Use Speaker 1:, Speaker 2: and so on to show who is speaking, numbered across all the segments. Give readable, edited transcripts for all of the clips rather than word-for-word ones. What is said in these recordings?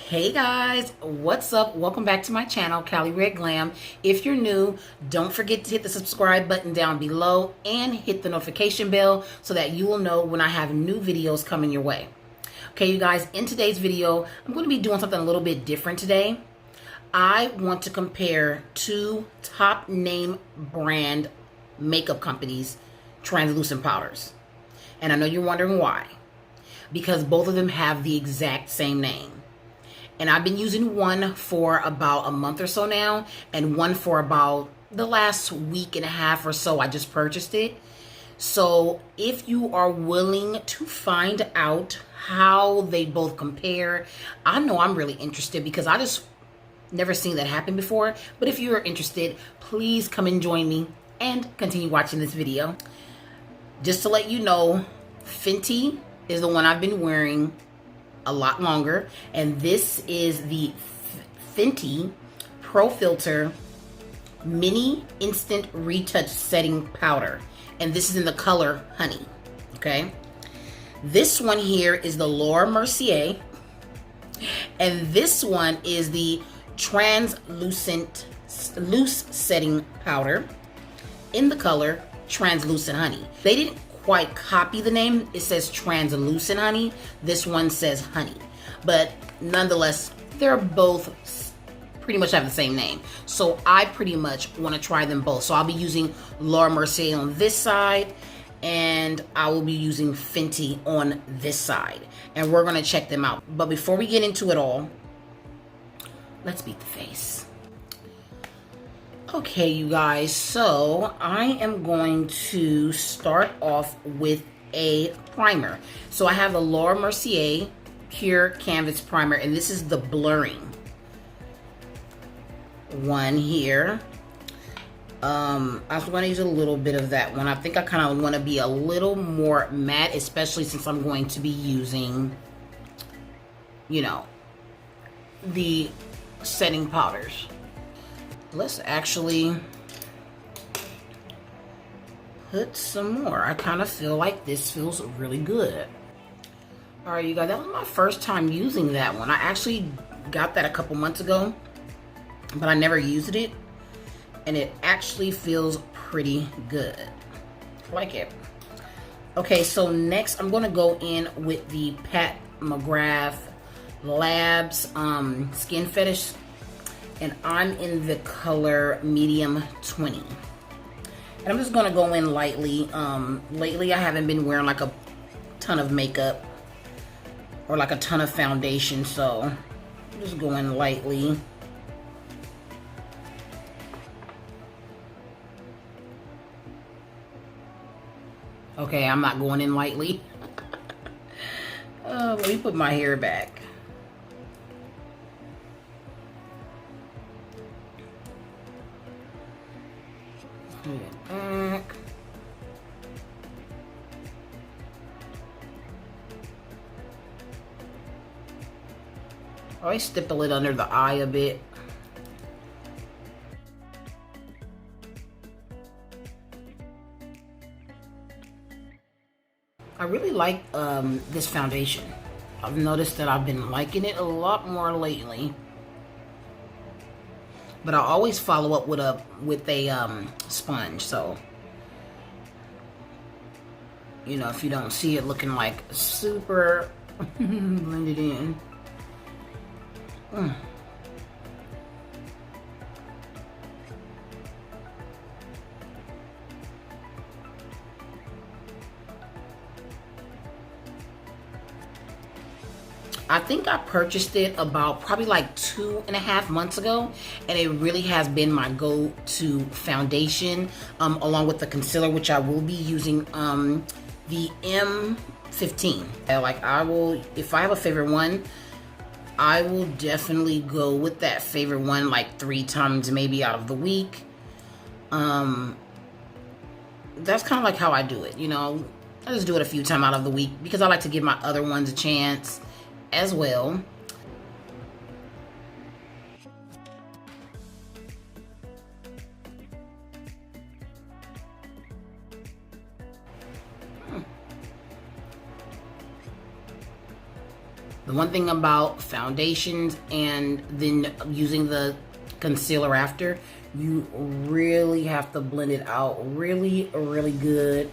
Speaker 1: Hey guys, what's up? Welcome back to my channel, Cali Red Glam. If you're new, don't forget to hit the subscribe button down below and hit the notification bell so that you will know when I have new videos coming your way. Okay, you guys, in today's video, I'm going to be doing something a little bit different today. I want to compare two top name brand makeup companies' translucent powders. And I know you're wondering why. Because both of them have the exact same name. And I've been using one for about a month or so now, and one for about the last week and a half or so. I just purchased it. So if you are willing to find out how they both compare, I know I'm really interested because I just never seen that happen before. But if you're interested, please come and join me and continue watching this video. Just to let you know, Fenty is the one I've been wearing a lot longer, and this is the Fenty ProFilt'r Mini Instant Retouch Setting Powder, and this is in the color Honey. Okay, this one here is the Mercier, and this one is the Translucent Loose Setting Powder in the color Translucent Honey. They didn't quite copy the name. It says Translucent Honey. This one says Honey. But nonetheless, they're both pretty much have the same name. So I pretty much want to try them both. So I'll be using Mercier on this side, and I will be using Fenty on this side. And we're going to check them out. But before we get into it all, let's beat the face. Okay, you guys, so I am going to start off with a primer. So I have the Mercier Pure Canvas Primer, and this is the blurring one here. I was going to use a little bit of that one. I think I kind of want to be a little more matte, especially since I'm going to be using, you know, the setting powders. Let's actually put some more. I kind of feel like this feels really good. All right, you guys, that was my first time using that one. I actually got that a couple months ago, but I never used it, and it actually feels pretty good. I like it. Okay, so next I'm gonna go in with the McGrath Labs Skin Fetish, and I'm in the color medium 20. And I'm just gonna go in lightly. Lately I haven't been wearing like a ton of makeup or like a ton of foundation, so I'm just going lightly. Okay, I'm not going in lightly. Let me put my hair back. Back. I stipple it under the eye a bit. I really like this foundation. I've noticed that I've been liking it a lot more lately. But I always follow up with a sponge, so you know, if you don't see it looking like super blended in. I think I purchased it about probably like 2.5 months ago, and it really has been my go-to foundation, along with the concealer, which I will be using the M15. Like, I will, if I have a favorite one, I will definitely go with that favorite one like 3 times maybe out of the week. That's kind of like how I do it, you know. I just do it a few times out of the week because I like to give my other ones a chance as well. The One thing about foundations and then using the concealer after, you really have to blend it out really, really good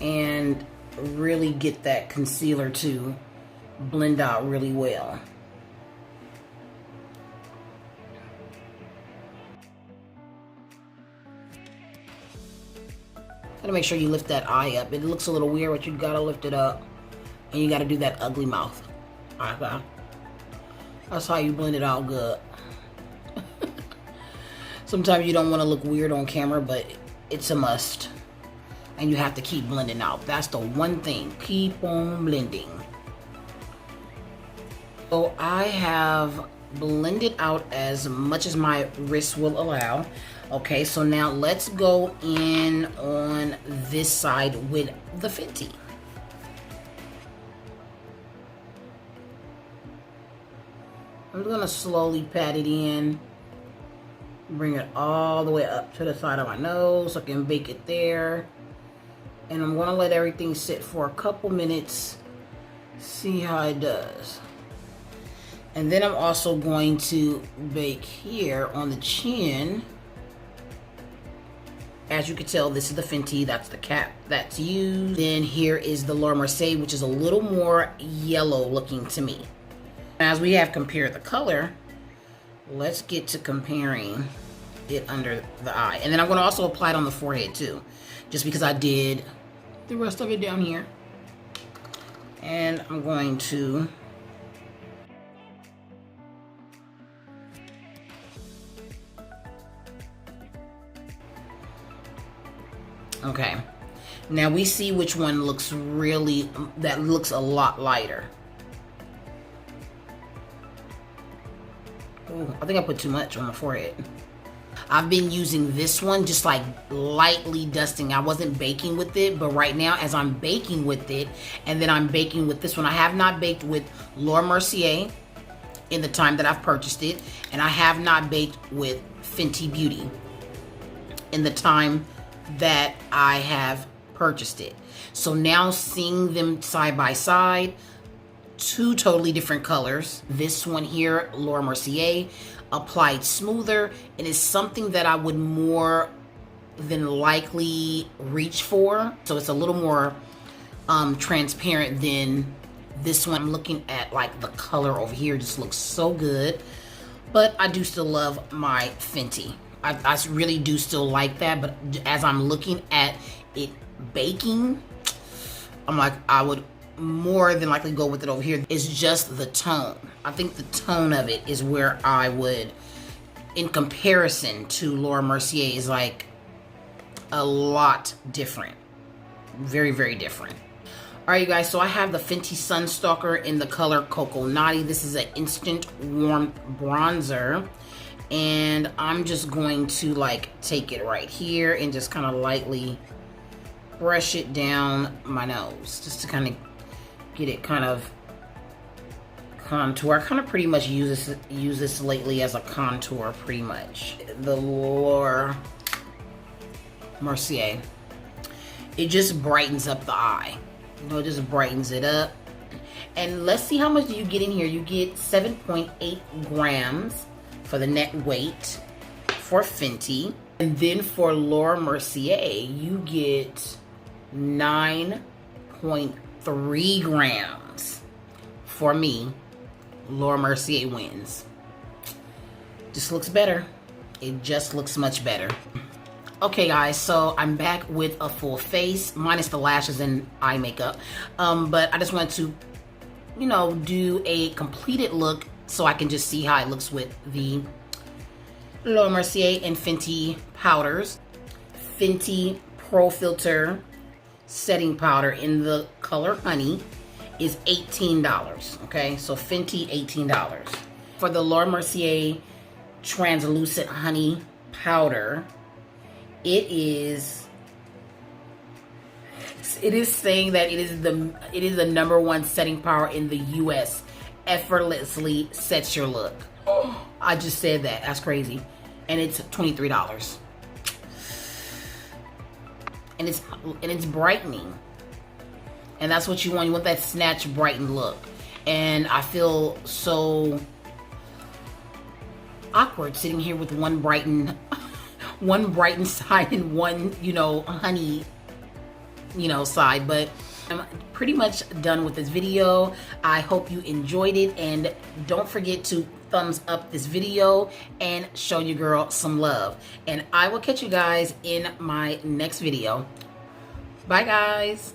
Speaker 1: and really get that concealer to blend out really well. Gotta make sure you lift that eye up. It looks a little weird, but you gotta lift it up. And you gotta do that ugly mouth. Okay. That's how you blend it out good. Sometimes you don't want to look weird on camera, but it's a must. And you have to keep blending out. That's the one thing. Keep on blending. So I have blended out as much as my wrist will allow. Okay, so now let's go in on this side with the Fenty. I'm gonna slowly pat it in. Bring it all the way up to the side of my nose so I can bake it there. And I'm gonna let everything sit for a couple minutes. See how it does. And then I'm also going to bake here on the chin. As you can tell, this is the Fenty, that's the cap that's used. Then here is the Mercier, which is a little more yellow looking to me. As we have compared the color, let's get to comparing it under the eye. And then I'm gonna also apply it on the forehead too, just because I did the rest of it down here. And I'm going to okay, now we see which one looks really, that looks a lot lighter. Ooh, I think I put too much on my forehead. I've been using this one just like lightly dusting. I wasn't baking with it, but right now as I'm baking with it, and then I'm baking with this one. I have not baked with Mercier in the time that I've purchased it, and I have not baked with Fenty Beauty in the time that I have purchased it. So now seeing them side by side, two totally different colors. This one here, Mercier, applied smoother, and is something that I would more than likely reach for. So it's a little more transparent than this one. I'm looking at like the color over here, just looks so good. But I do still love my Fenty. I really do still like that, but as I'm looking at it baking, I'm like, I would more than likely go with it over here. It's just the tone. I think the tone of it is where I would, in comparison to Mercier, is like a lot different. Very, very different. All right, you guys, so I have the Fenty Sunstalker in the color Coco Naughty. This is an instant warm bronzer. And I'm just going to like take it right here and just kind of lightly brush it down my nose, just to kind of get it kind of contour. I kind of pretty much use this lately as a contour, pretty much. The Mercier, it just brightens up the eye. You know, it just brightens it up. And let's see how much you get in here. You get 7.8 grams for the net weight for Fenty. And then for Mercier, you get 9.3 grams. For me, Mercier wins. Just looks better. It just looks much better. Okay guys, so I'm back with a full face, minus the lashes and eye makeup. But I just wanted to, you know, do a completed look so I can just see how it looks with the Mercier and Fenty powders. Fenty ProFilt'r setting powder in the color Honey is $18. Okay, so Fenty $18. For the Mercier translucent honey powder, it is saying that it is the #1 setting powder in the US. Effortlessly sets your look. Oh, I just said that. That's crazy. And it's $23. And it's brightening. And that's what you want. You want that snatch brightened look. And I feel so awkward sitting here with one brightened side and one, you know, honey, you know, side. But I'm pretty much done with this video. I hope you enjoyed it, and don't forget to thumbs up this video and show your girl some love. And I will catch you guys in my next video. Bye guys.